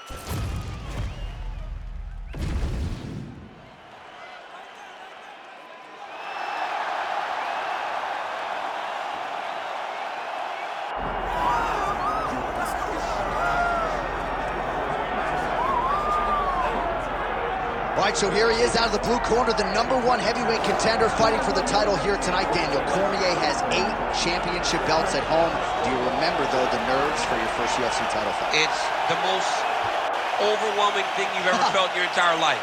All right, so here he is out of the blue corner, the #1 heavyweight contender fighting for the title here tonight. Daniel Cormier has 8 championship belts at home. Do you remember, though, the nerves for your first UFC title fight? It's the most overwhelming thing you've ever felt in your entire life.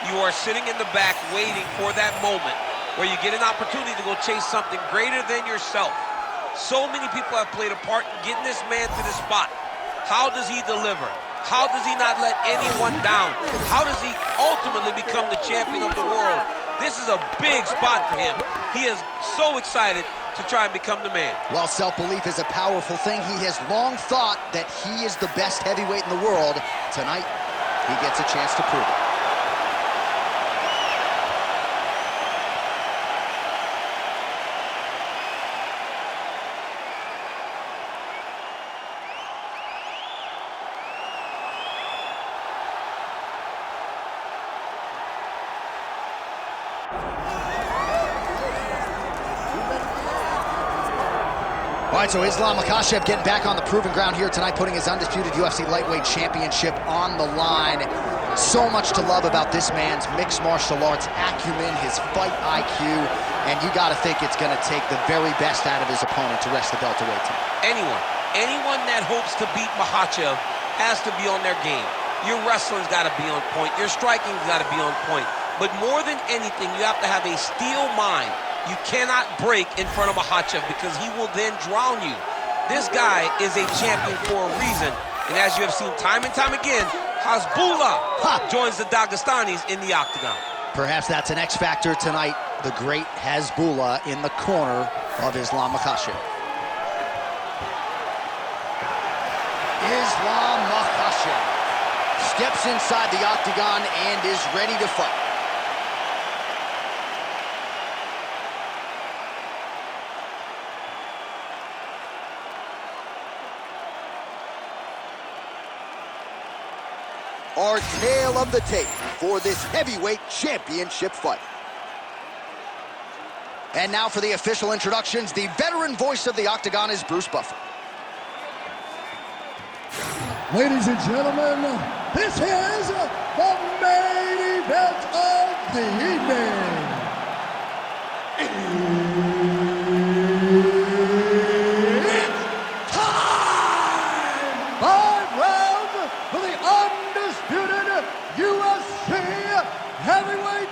You are sitting in the back waiting for that moment where you get an opportunity to go chase something greater than yourself. So many people have played a part in getting this man to this spot. How does he deliver? How does he not let anyone down? How does he ultimately become the champion of the world? This is a big spot for him. He is so excited to try and become the man. Well, self-belief is a powerful thing. He has long thought that he is the best heavyweight in the world. Tonight, he gets a chance to prove it. All right, so Islam Makhachev getting back on the proving ground here tonight, putting his undisputed UFC lightweight championship on the line. So much to love about this man's mixed martial arts acumen, his fight IQ, and you got to think it's going to take the very best out of his opponent to wrest the belt away tonight. Anyone that hopes to beat Makhachev has to be on their game. Your wrestling's got to be on point. Your striking's got to be on point. But more than anything, you have to have a steel mind. You cannot break in front of Makhachev because he will then drown you. This guy is a champion for a reason. And as you have seen time and time again, Hasbullah joins the Dagestanis in the octagon. Perhaps that's an X factor tonight. The great Hasbullah in the corner of Islam Makhachev. Islam Makhachev steps inside the octagon and is ready to fight. Our tale of the tape for this heavyweight championship fight. And now for the official introductions, the veteran voice of the octagon is Bruce Buffer. Ladies and gentlemen, this is the main event of the evening. It's time! 5 rounds for the undisputed UFC Heavyweight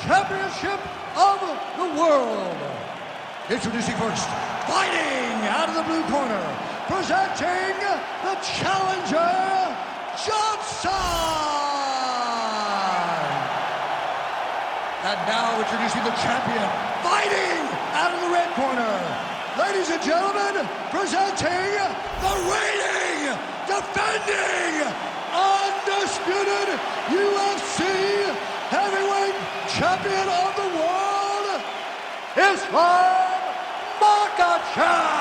Championship of the world. Introducing first, fighting out of the blue corner, presenting the challenger, Johnson! And now introducing the champion, fighting out of the red corner. Ladies and gentlemen, presenting the reigning, defending, undisputed UFC Heavyweight Champion of the world, Islam Makhachev!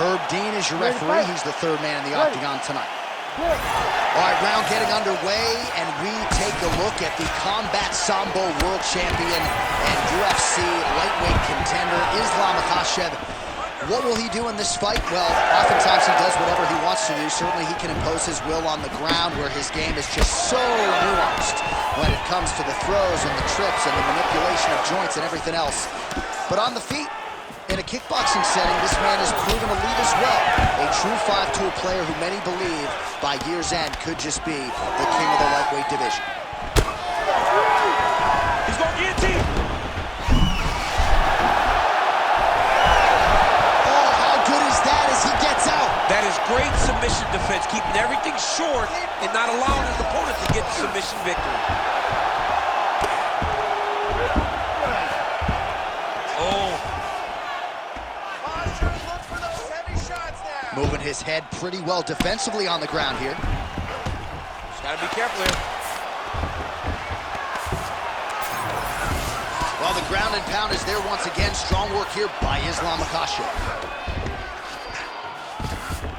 Herb Dean is your referee. He's the 3rd man in the octagon tonight. All right, round getting underway, and we take a look at the Combat Sambo World Champion and UFC lightweight contender, Islam Makhachev. What will he do in this fight? Well, oftentimes he does whatever he wants to do. Certainly he can impose his will on the ground, where his game is just so nuanced when it comes to the throws and the trips and the manipulation of joints and everything else. But on the feet, in a kickboxing setting, this man has proven elite as well. A true 5-tool player who many believe by year's end could just be the king of the lightweight division. He's going to guillotine. Oh, how good is that as he gets out? That is great submission defense, keeping everything short and not allowing his opponent to get the submission victory. Moving his head pretty well defensively on the ground here. Just gotta be careful here. Well, the ground and pound is there once again. Strong work here by Islam Makhachev.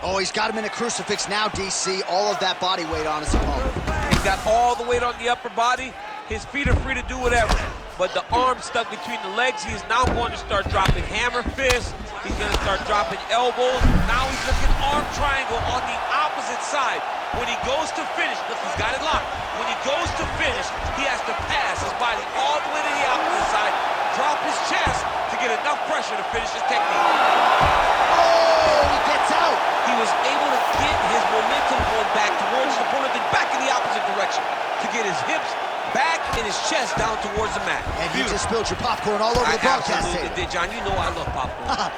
Oh, he's got him in a crucifix now, DC. All of that body weight on his opponent. He's got all the weight on the upper body. His feet are free to do whatever. But the arm stuck between the legs. He is now going to start dropping hammer fists. He's going to start dropping elbows. Now he's looking arm triangle on the opposite side. When he goes to finish, look, he's got it locked. When he goes to finish, he has to pass his body all the way to the opposite side, drop his chest to get enough pressure to finish his technique. Oh, he gets out. He was able to get his momentum going back towards his opponent, then back in the opposite direction to get his hips back and his chest down towards the mat. And you just spilled your popcorn all over the broadcast table. I absolutely did, John. You know I love popcorn.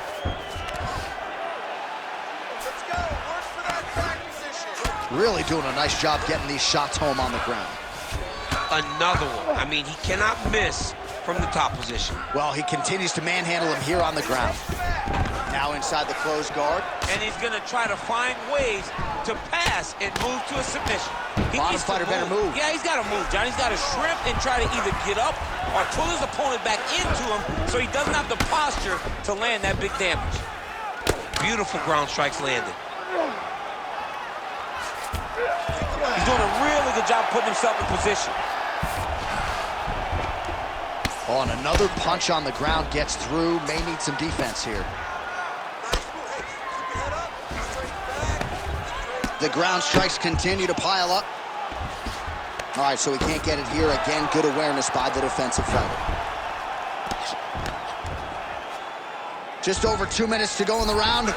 Really doing a nice job getting these shots home on the ground. Another one. I mean, he cannot miss from the top position. Well, he continues to manhandle him here on the ground. Now inside the closed guard. And he's going to try to find ways to pass and move to a submission. Bottom fighter better move. Yeah, he's got to move, John. He's got to shrimp and try to either get up or pull his opponent back into him so he doesn't have the posture to land that big damage. Beautiful ground strikes landed. He's doing a really good job putting himself in position. Oh, and another punch on the ground gets through. May need some defense here. The ground strikes continue to pile up. All right, so he can't get it here. Again, good awareness by the defensive fighter. Just over 2 minutes to go in the round.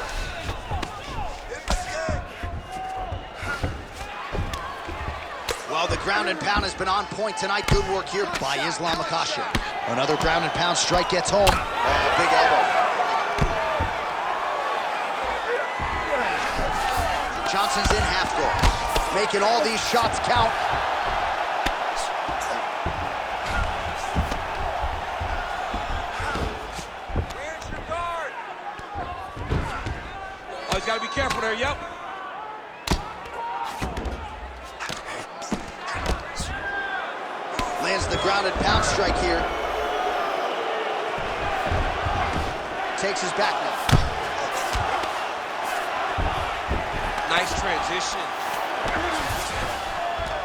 Well, the ground and pound has been on point tonight. Good work here by Islam Makhachev. Another ground and pound strike gets home. Big elbow. Johnson's in half guard, making all these shots count. Where's your guard? Oh, he's got to be careful there, yep. Lands the ground and pound strike here. Takes his back now. Nice transition.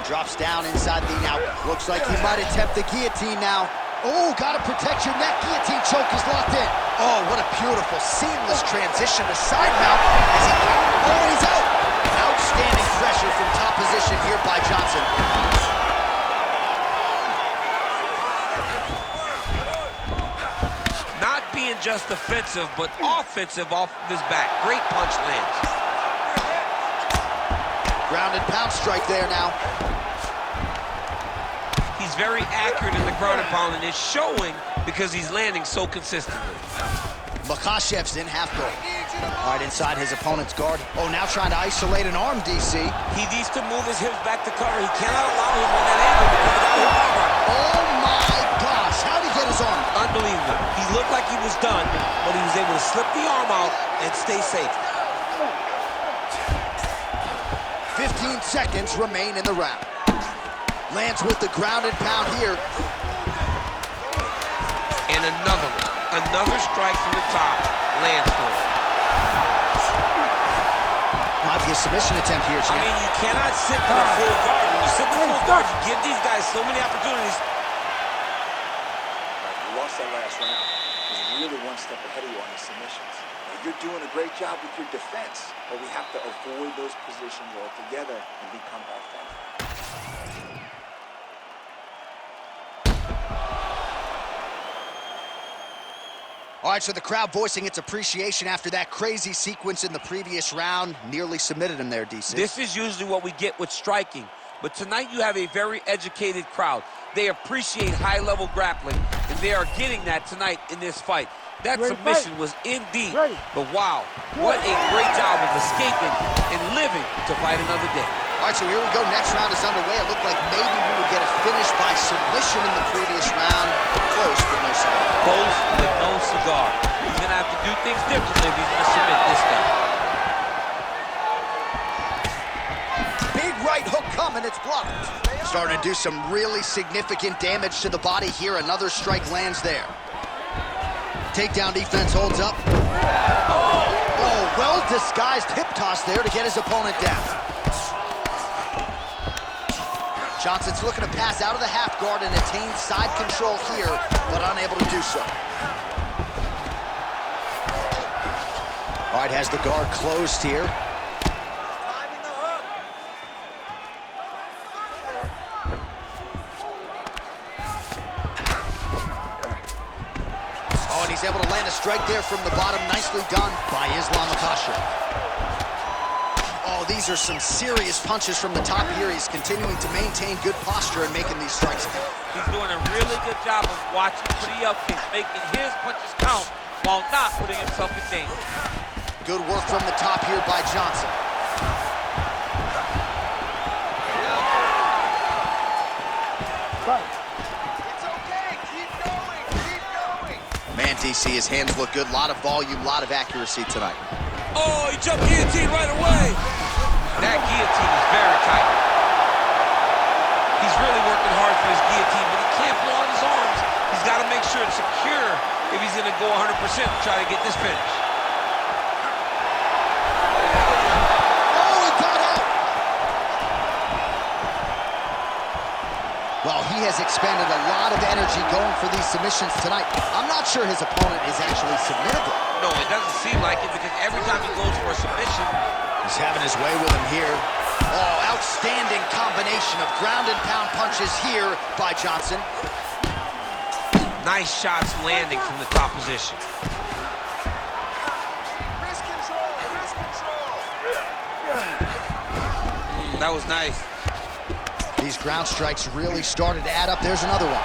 Drops down inside the now. Looks like he might attempt the guillotine now. Oh, gotta protect your neck. Guillotine choke is locked in. Oh, what a beautiful, seamless transition to side mount as he... Oh, he's out. Outstanding pressure from top position here by Johnson. Not being just defensive, but offensive off of his back. Great punch lands. Ground and pound strike there now. He's very accurate in the ground and pound, and it's showing because he's landing so consistently. Makhachev's in half guard. All right, inside his opponent's guard. Oh, now trying to isolate an arm, DC. He needs to move his hips back to cover. He cannot allow him on that angle because of that arm bar. Oh my gosh, how'd he get his arm? Unbelievable. He looked like he was done, but he was able to slip the arm out and stay safe. 15 seconds remain in the round. Lands with the ground and pound here. And another one. Another strike from the top. Lands for it. Might be a submission attempt here, champ. I mean, you cannot sit for the full guard. When you sit for the full guard, you give these guys so many opportunities. You lost that last round. He was really one step ahead of you on the submissions. You're doing a great job with your defense, but we have to avoid those positions altogether and become authentic. All right, so the crowd voicing its appreciation after that crazy sequence in the previous round. Nearly submitted him there, DC. This is usually what we get with striking, but tonight you have a very educated crowd. They appreciate high-level grappling, and they are getting that tonight in this fight. That submission was indeed, but wow, what a great job of escaping and living to fight another day. All right, so here we go. Next round is underway. It looked like maybe we would get a finish by submission in the previous round. Close, but no cigar. Close, but no cigar. He's going to have to do things differently if he's going to submit this guy. Big right hook coming, it's blocked. Starting to do some really significant damage to the body here. Another strike lands there. Takedown defense holds up. Oh, Oh, well-disguised hip toss there to get his opponent down. Johnson's looking to pass out of the half guard and attain side control here, but unable to do so. All right, has the guard closed here. Oh, and he's able to land a strike there from the bottom. Nicely done by Makhachev. Oh, these are some serious punches from the top here. He's continuing to maintain good posture and making these strikes. He's doing a really good job of watching for the upkick, making his punches count while not putting himself in danger. Good work from the top here by Johnson. It's okay. Keep going. Keep going. Man, DC, his hands look good. A lot of volume, a lot of accuracy tonight. Oh, he jumped guillotine right away. That guillotine is very tight. He's really working hard for his guillotine, but he can't blow out his arms. He's got to make sure it's secure if he's going to go 100% to try to get this finish. Oh, he got out. Well, he has expended a lot of energy going for these submissions tonight. I'm not sure his opponent is actually submittable. No, it doesn't seem like it, because every time he goes for a submission, he's having his way with him here. Oh, outstanding combination of ground and pound punches here by Johnson. nice shots landing from the top position. Wrist control, wrist control. That was nice. These ground strikes really started to add up. There's another one.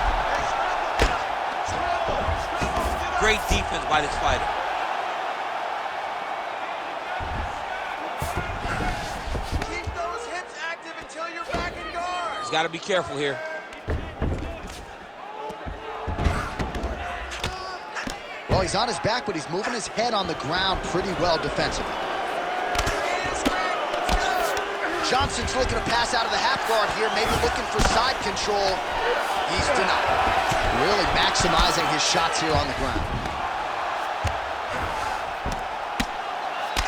Great defense by this fighter. Keep those hips active until you're back in guard. He's got to be careful here. Well, he's on his back, but he's moving his head on the ground pretty well defensively. Johnson's looking to pass out of the half guard here, maybe looking for side control. He's denied. Really maximizing his shots here on the ground.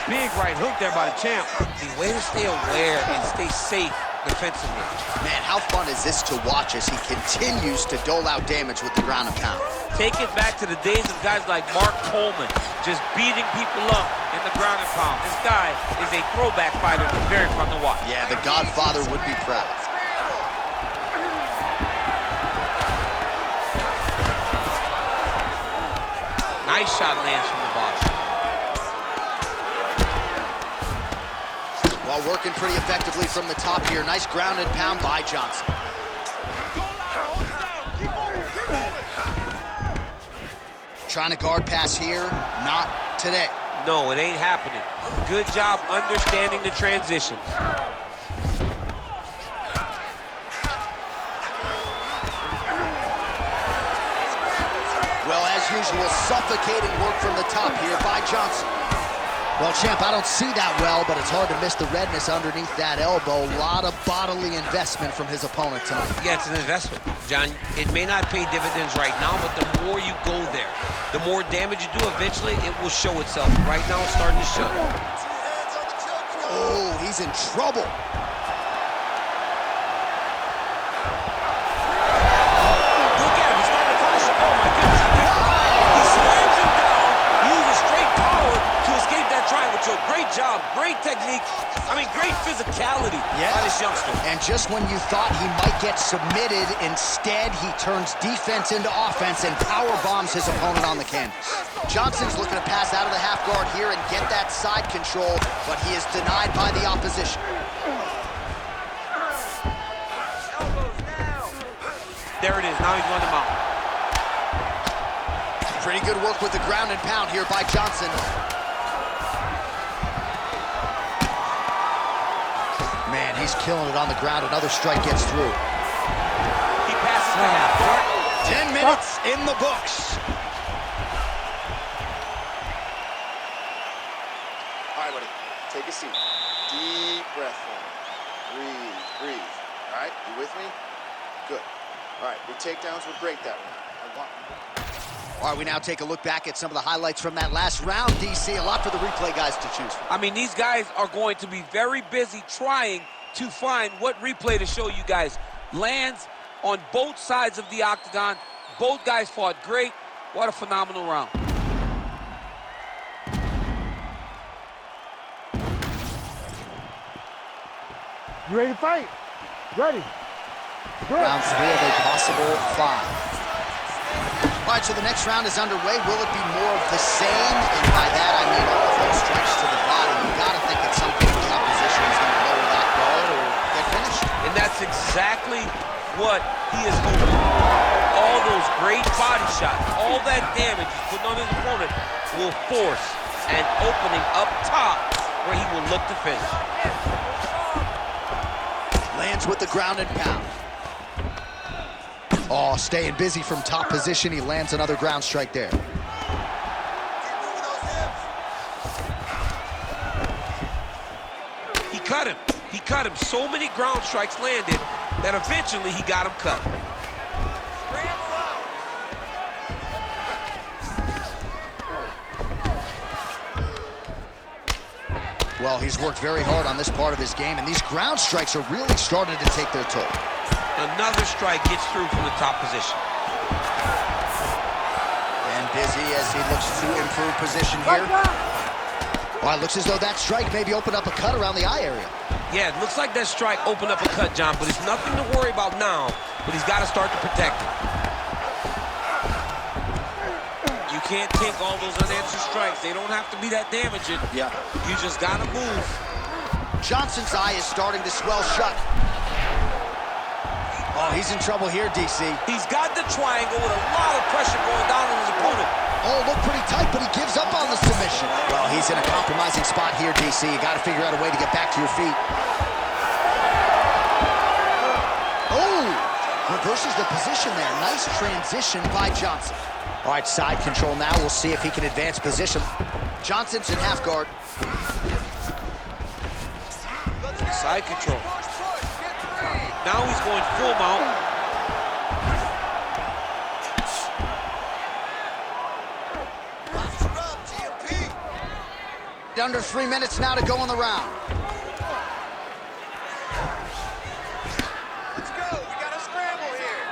Big right hook there by the champ. The way to stay aware and stay safe defensively. Man, how fun is this to watch as he continues to dole out damage with the ground and pound? Take it back to the days of guys like Mark Coleman, just beating people up in the ground and pound. This guy is a throwback fighter that's very fun to watch. Yeah, the Godfather would be proud. Nice shot lands from the bottom. While working pretty effectively from the top here. Nice ground and pound by Johnson. Trying to guard pass here. Not today. No, it ain't happening. Good job understanding the transitions. Well, as usual, suffocating work from the top here by Johnson. Well, champ, I don't see that well, but it's hard to miss the redness underneath that elbow. A lot of bodily investment from his opponent tonight. Yeah, it's an investment, John. It may not pay dividends right now, but the more you go there, the more damage you do, eventually it will show itself. Right now, it's starting to show. Oh, he's in trouble. Look at him. He's starting to finish it. Oh, my goodness. He slams him down, uses straight power to escape that triangle choke. Great job, great technique. I mean, great physicality by this youngster. And just when you thought he might get submitted, instead he turns defense into offense and power bombs his opponent on the canvas. Johnson's looking to pass out of the half guard here and get that side control, but he is denied by the opposition. There it is. Now he's run him out. Pretty good work with the ground and pound here by Johnson. Man, he's killing it on the ground. Another strike gets through. He passes the half. 10 minutes in the books. All right, buddy, take a seat. Deep breath in. Breathe, breathe. All right, you with me? Good. All right, your takedowns will break that one. All right, we now take a look back at some of the highlights from that last round, DC. A lot for the replay guys to choose from. I mean, these guys are going to be very busy trying to find what replay to show you guys. Lands on both sides of the octagon. Both guys fought great. What a phenomenal round. You ready to fight? Ready. Good. Round 3 of a possible 5. All right, so the next round is underway. Will it be more of the same? And by that, I mean all of those strikes to the body. You got to think at some point the opposition is going to lower that guard or get finished. And that's exactly what he is hoping. All those great body shots, all that damage he's putting on his opponent will force an opening up top where he will look to finish. Lands with the ground and pound. Oh, staying busy from top position. He lands another ground strike there. He cut him. He cut him. So many ground strikes landed that eventually he got him cut. Well, he's worked very hard on this part of his game, and these ground strikes are really starting to take their toll. Another strike gets through from the top position. And busy as he looks to improve position here. Well, it looks as though that strike maybe opened up a cut around the eye area. Yeah, it looks like that strike opened up a cut, John, but it's nothing to worry about now, but he's got to start to protect it. You can't take all those unanswered strikes. They don't have to be that damaging. Yeah. You just got to move. Johnson's eye is starting to swell shut. Oh, he's in trouble here, DC. He's got the triangle with a lot of pressure going down on his opponent. Oh, looked pretty tight, but he gives up on the submission. Well, he's in a compromising spot here, DC. You got to figure out a way to get back to your feet. Oh, reverses the position there. Nice transition by Johnson. All right, side control now. We'll see if he can advance position. Johnson's in half guard. Side control. Now he's going full mount. Under 3 minutes now to go in the round. Let's go. We got a scramble here.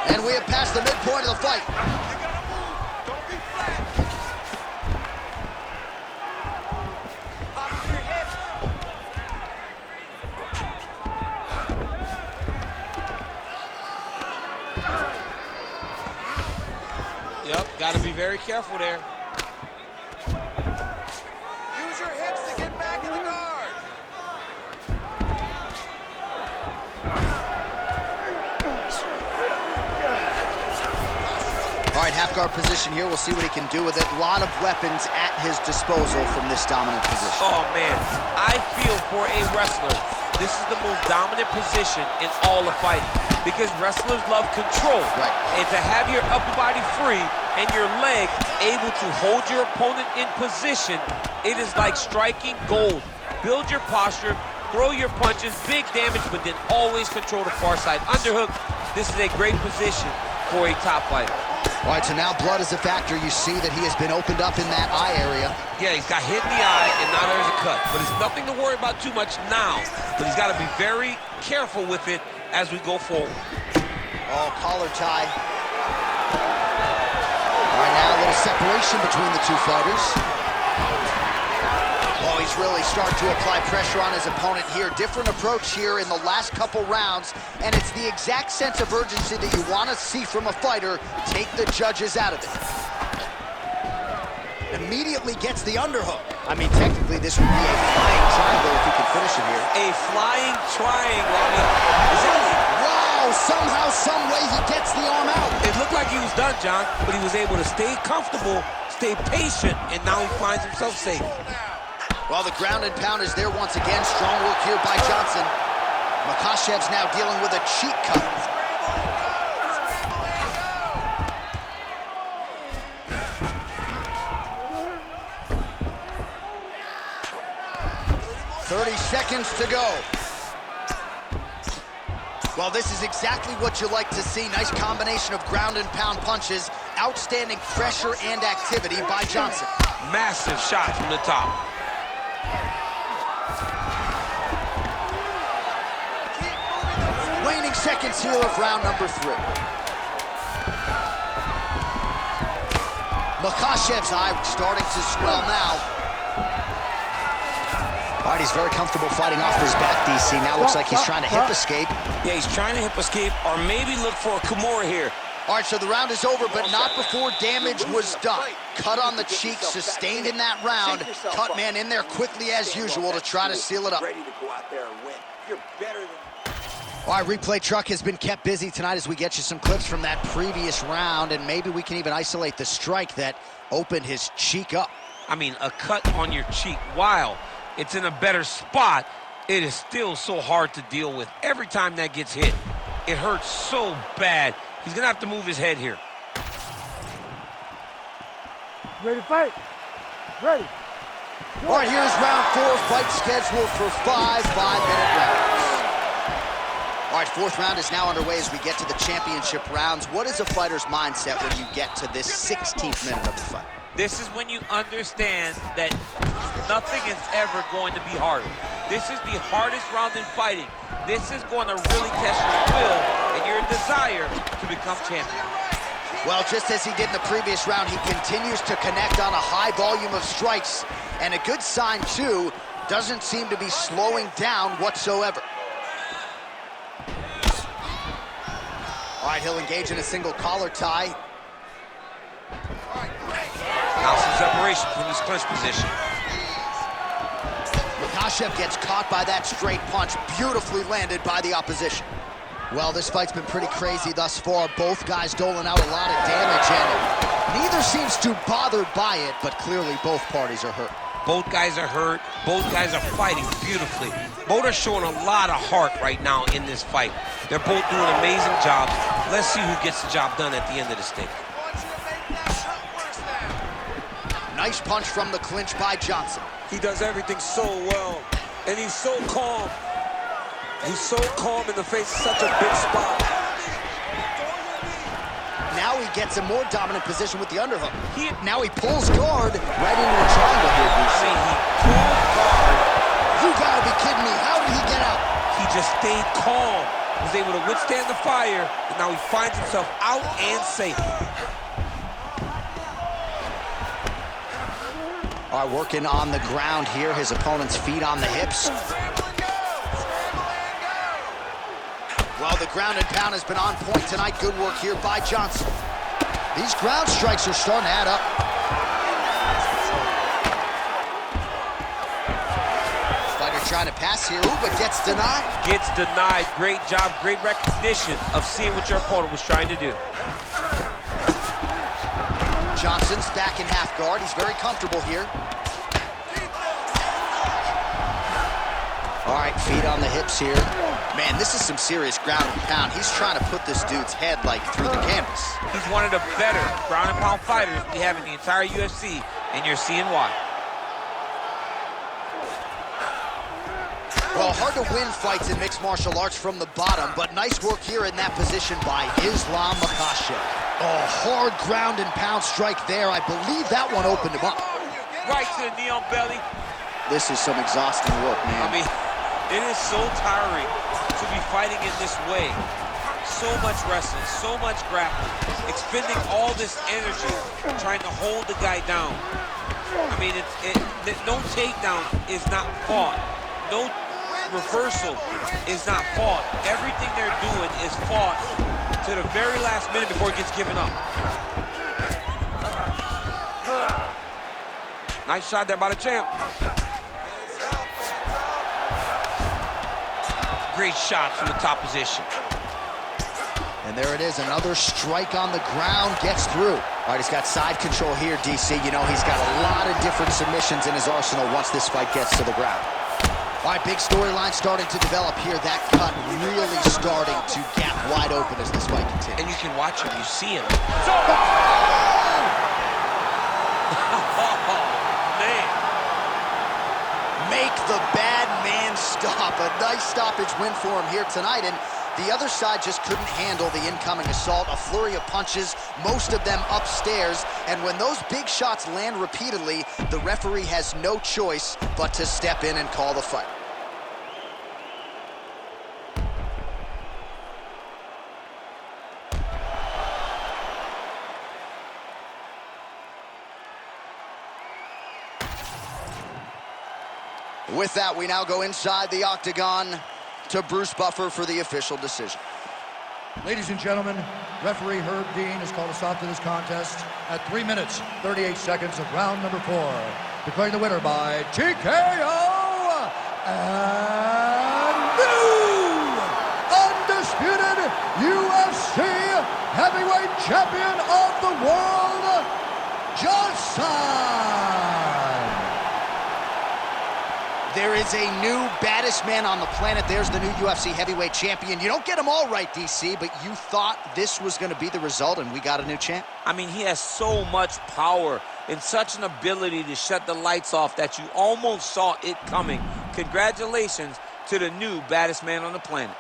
And we have passed the midpoint of the fight. You gotta move. Don't be flat. Pop your head. Yep, got to be very careful there. Use your hips to get back in the guard. All right, half guard position here. We'll see what he can do with it. A lot of weapons at his disposal from this dominant position. Oh, man, I feel for a wrestler. This is the most dominant position in all of fighting because wrestlers love control. Right. And to have your upper body free and your leg able to hold your opponent in position, it is like striking gold. Build your posture, throw your punches, big damage, but then always control the far side. Underhook, this is a great position for a top fighter. All right, so now blood is a factor. You see that he has been opened up in that eye area. Yeah, he's got hit in the eye, and now there's a cut. But it's nothing to worry about too much now. But he's got to be very careful with it as we go forward. Oh, collar tie. All right, now a little separation between the two fighters. Oh, he's really starting to apply pressure on his opponent here. Different approach here in the last couple rounds, and it's the exact sense of urgency that you want to see from a fighter. Take the judges out of it. Immediately gets the underhook. I mean, technically, this would be a flying triangle if he could finish it here. A flying triangle. I mean, Wow, somehow, some way, he gets the arm out. it looked like he was done, John, but he was able to stay comfortable, stay patient, and now he finds himself safe. Well, the ground and pound is there once again. Strong work here by Johnson. Makhachev's now dealing with a cheek cut. seconds to go. Well, this is exactly what you like to see. Nice combination of ground and pound punches. Outstanding pressure and activity by Johnson. Massive shot from the top. Waning seconds here of round number 3. Makhachev's eye starting to swell now. All right, he's very comfortable fighting off his back, DC. Now looks like he's trying to hip escape. Yeah, he's trying to hip escape or maybe look for a Kimura here. All right, so the round is over, but not before damage was done. Cut on the cheek, sustained in that round. Cut man in there quickly as usual to try to seal it up. Ready to go out there and win. You're better than... All right, replay truck has been kept busy tonight as we get you some clips from that previous round, and maybe we can even isolate the strike that opened his cheek up. I mean, a cut on your cheek, while it's in a better spot, it is still so hard to deal with. Every time that gets hit, it hurts so bad. He's gonna have to move his head here. Ready to fight? Ready. All right, here's round 4, fight scheduled for 5 5-minute rounds. All right, 4th round is now underway as we get to the championship rounds. What is a fighter's mindset when you get to this 16th minute of the fight? This is when you understand that nothing is ever going to be harder. This is the hardest round in fighting. This is going to really test your will and your desire to become champion. Well, just as he did in the previous round, he continues to connect on a high volume of strikes. And a good sign, too, doesn't seem to be slowing down whatsoever. All right, he'll engage in a single collar tie. Now some separation from this clinch position. Makhachev gets caught by that straight punch, beautifully landed by the opposition. Well, this fight's been pretty crazy thus far. Both guys doling out a lot of damage, and neither seems too bothered by it, but clearly both parties are hurt. Both guys are hurt. Both guys are fighting beautifully. Both are showing a lot of heart right now in this fight. They're both doing amazing jobs. Let's see who gets the job done at the end of the stick. Nice punch from the clinch by Johnson. He does everything so well, and he's so calm. He's so calm in the face of such a big spot. Now he gets a more dominant position with the underhook. Now he pulls guard right into a triangle here, DC. I mean, he pulled guard. You gotta be kidding me. How did he get out? He just stayed calm. Was able to withstand the fire, and now he finds himself out and safe. All right, working on the ground here. His opponent's feet on the hips. Well, the ground and pound has been on point tonight. Good work here by Johnson. These ground strikes are starting to add up. Fighter trying to pass here, but gets denied. Gets denied. Great job, great recognition of seeing what your opponent was trying to do. Johnson's back in half guard. He's very comfortable here. All right, feet on the hips here. Man, this is some serious ground and pound. He's trying to put this dude's head like through the canvas. He's one of the better ground and pound fighters we have in the entire UFC, and you're seeing why. Well, hard to win fights in mixed martial arts from the bottom, but nice work here in that position by Islam Makhachev. Oh, hard ground and pound strike there. I believe that one opened him up. Right to the knee on belly. This is some exhausting work, man. I mean, it is so tiring to be fighting in this way. So much wrestling, so much grappling, expending all this energy trying to hold the guy down. I mean, no takedown is not fought. No reversal is not fought. Everything they're doing is fought to the very last minute before it gets given up. Nice shot there by the champ. Great shot from the top position. And there it is, another strike on the ground, gets through. All right, he's got side control here, DC. You know, he's got a lot of different submissions in his arsenal once this fight gets to the ground. All right, big storyline starting to develop here. That cut really starting to gap wide open as this fight continues. And you can watch him, you see him. Make the bad man stop. A nice stoppage win for him here tonight, and the other side just couldn't handle the incoming assault. A flurry of punches, most of them upstairs, and when those big shots land repeatedly, the referee has no choice but to step in and call the fight. With that, we now go inside the octagon to Bruce Buffer for the official decision. Ladies and gentlemen, referee Herb Dean has called a stop to this contest at 3 minutes, 38 seconds of round number 4. Declaring the winner by TKO and new undisputed UFC heavyweight champion of the world, Johnson. There is a new baddest man on the planet. There's the new UFC heavyweight champion. You don't get them all right, DC, but you thought this was going to be the result, and we got a new champ? I mean, he has so much power and such an ability to shut the lights off that you almost saw it coming. Congratulations to the new baddest man on the planet.